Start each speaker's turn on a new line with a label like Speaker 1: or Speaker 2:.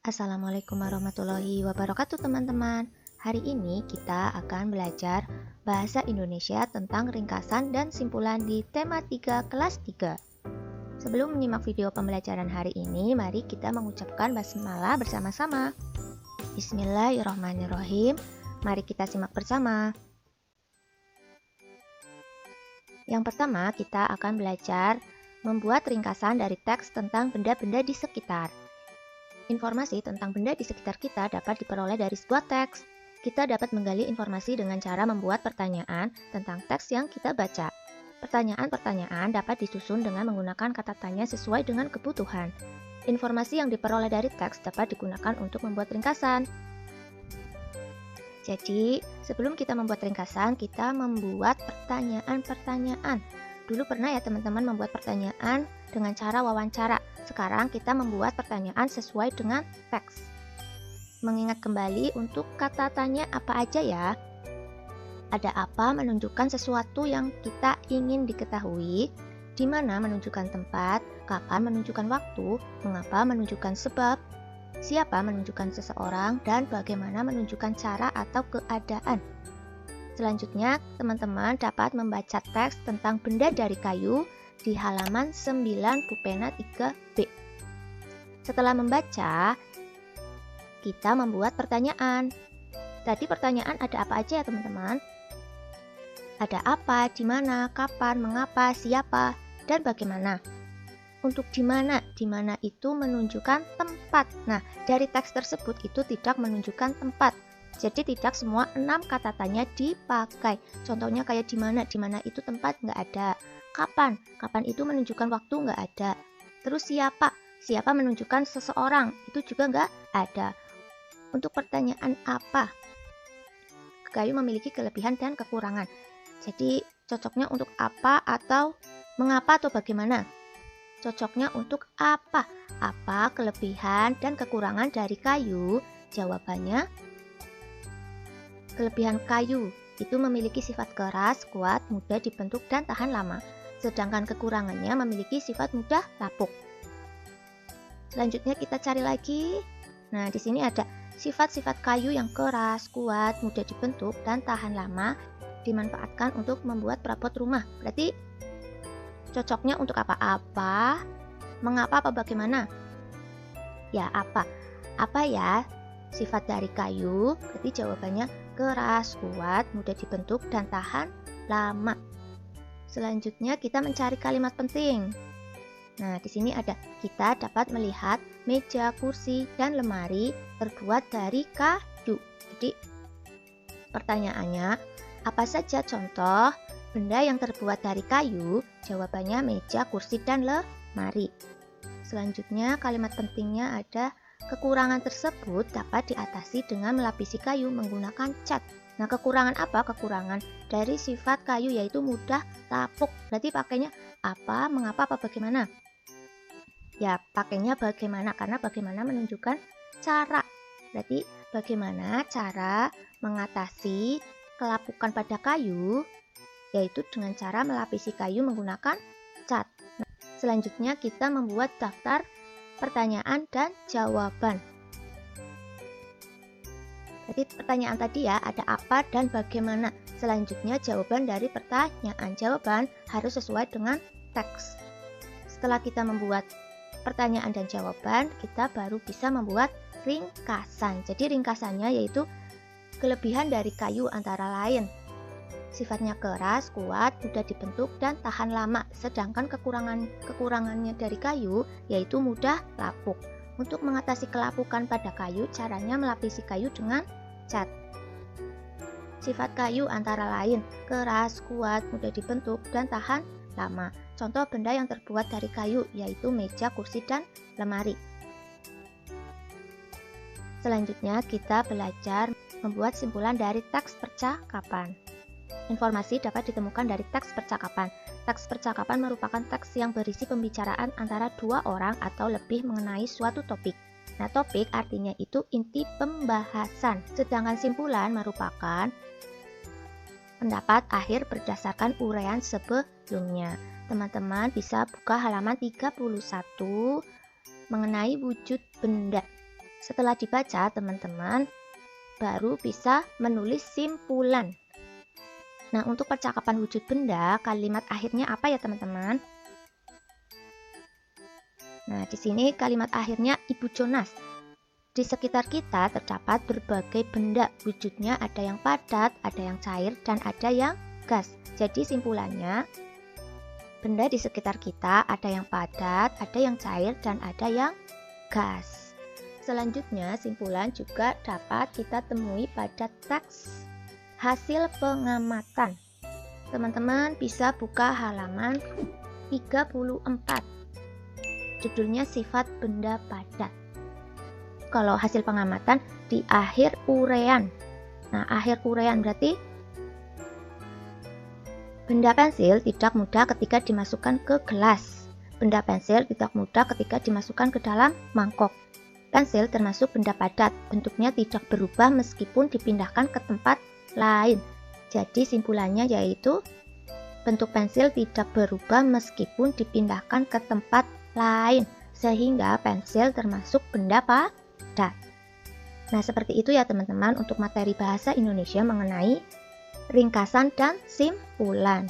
Speaker 1: Assalamualaikum warahmatullahi wabarakatuh teman-teman. Hari ini kita akan belajar bahasa Indonesia tentang ringkasan dan simpulan di tema 3 kelas 3. Sebelum menyimak video pembelajaran hari ini, mari kita mengucapkan basmalah bersama-sama. Bismillahirrahmanirrahim. Mari kita simak bersama. Yang pertama, kita akan belajar membuat ringkasan dari teks tentang benda-benda di sekitar. Informasi tentang benda di sekitar kita dapat diperoleh dari sebuah teks. Kita dapat menggali informasi dengan cara membuat pertanyaan tentang teks yang kita baca. Pertanyaan-pertanyaan dapat disusun dengan menggunakan kata tanya sesuai dengan kebutuhan. Informasi yang diperoleh dari teks dapat digunakan untuk membuat ringkasan. Jadi, sebelum kita membuat ringkasan, kita membuat pertanyaan-pertanyaan. Dulu pernah ya teman-teman membuat pertanyaan dengan cara wawancara. Sekarang kita membuat pertanyaan sesuai dengan teks. Mengingat kembali untuk kata tanya apa aja ya. Ada apa menunjukkan sesuatu yang kita ingin diketahui, di mana menunjukkan tempat, kapan menunjukkan waktu, mengapa menunjukkan sebab, siapa menunjukkan seseorang, dan bagaimana menunjukkan cara atau keadaan. Selanjutnya, teman-teman dapat membaca teks tentang benda dari kayu di halaman 9 Pupena 3B. Setelah membaca, kita membuat pertanyaan. Tadi pertanyaan ada apa aja ya teman-teman? Ada apa, di mana, kapan, mengapa, siapa, dan bagaimana. Untuk di mana itu menunjukkan tempat. Nah, dari teks tersebut itu tidak menunjukkan tempat. Jadi tidak semua 6 kata tanya dipakai. Contohnya kayak di mana itu tempat nggak ada. Kapan itu menunjukkan waktu nggak ada. Terus siapa menunjukkan seseorang, itu juga nggak ada. Untuk pertanyaan apa, kayu memiliki kelebihan dan kekurangan. Jadi cocoknya untuk apa atau mengapa atau bagaimana. Cocoknya untuk apa kelebihan dan kekurangan dari kayu? Jawabannya, kelebihan kayu itu memiliki sifat keras, kuat, mudah dibentuk, dan tahan lama. Sedangkan kekurangannya memiliki sifat mudah lapuk. Selanjutnya kita cari lagi. Nah, di sini ada sifat-sifat kayu yang keras, kuat, mudah dibentuk, dan tahan lama dimanfaatkan untuk membuat perabot rumah. Berarti cocoknya untuk apa? Mengapa apa bagaimana? Ya, apa? Apa ya sifat dari kayu? Berarti jawabannya keras, kuat, mudah dibentuk, dan tahan lama. Selanjutnya kita mencari kalimat penting. Nah, di sini ada, kita dapat melihat meja, kursi, dan lemari terbuat dari kayu. Jadi pertanyaannya, apa saja contoh benda yang terbuat dari kayu? Jawabannya meja, kursi, dan lemari. Selanjutnya kalimat pentingnya ada, kekurangan tersebut dapat diatasi dengan melapisi kayu menggunakan cat. Nah, kekurangan apa? Kekurangan dari sifat kayu yaitu mudah lapuk. Berarti pakainya apa, mengapa, apa bagaimana? Ya, pakainya bagaimana, karena bagaimana menunjukkan cara. Berarti bagaimana cara mengatasi kelapukan pada kayu, yaitu dengan cara melapisi kayu menggunakan cat. Nah, selanjutnya kita membuat daftar pertanyaan dan jawaban. Jadi pertanyaan tadi ya, ada apa dan bagaimana. Selanjutnya jawaban dari pertanyaan. Jawaban harus sesuai dengan teks. Setelah kita membuat pertanyaan dan jawaban, kita baru bisa membuat ringkasan. Jadi ringkasannya yaitu kelebihan dari kayu antara lain, sifatnya keras, kuat, mudah dibentuk, dan tahan lama. Sedangkan kekurangannya dari kayu yaitu mudah lapuk. Untuk mengatasi kelapukan pada kayu, caranya melapisi kayu dengan cat. Sifat kayu antara lain keras, kuat, mudah dibentuk, dan tahan lama. Contoh benda yang terbuat dari kayu yaitu meja, kursi, dan lemari. Selanjutnya kita belajar membuat simpulan dari teks percakapan. Informasi dapat ditemukan dari teks percakapan. Teks percakapan merupakan teks yang berisi pembicaraan antara dua orang atau lebih mengenai suatu topik. Nah, topik artinya itu inti pembahasan. Sedangkan simpulan merupakan pendapat akhir berdasarkan uraian sebelumnya. Teman-teman bisa buka halaman 31 mengenai wujud benda. Setelah dibaca, teman-teman baru bisa menulis simpulan. Nah, untuk percakapan wujud benda, kalimat akhirnya apa ya, teman-teman? Nah, di sini kalimat akhirnya Ibu Jonas. Di sekitar kita terdapat berbagai benda. Wujudnya ada yang padat, ada yang cair, dan ada yang gas. Jadi simpulannya, benda di sekitar kita ada yang padat, ada yang cair, dan ada yang gas. Selanjutnya, simpulan juga dapat kita temui pada teks hasil pengamatan. Teman-teman bisa buka halaman 34. Judulnya sifat benda padat. Kalau hasil pengamatan di akhir uraian. Nah, akhir uraian berarti benda pensil tidak mudah ketika dimasukkan ke gelas. Benda pensil tidak mudah ketika dimasukkan ke dalam mangkok. Pensil termasuk benda padat, bentuknya tidak berubah meskipun dipindahkan ke tempat lain. Jadi simpulannya yaitu bentuk pensil tidak berubah meskipun dipindahkan ke tempat lain, sehingga pensil termasuk benda padat. Nah, seperti itu ya teman-teman untuk materi bahasa Indonesia mengenai ringkasan dan simpulan.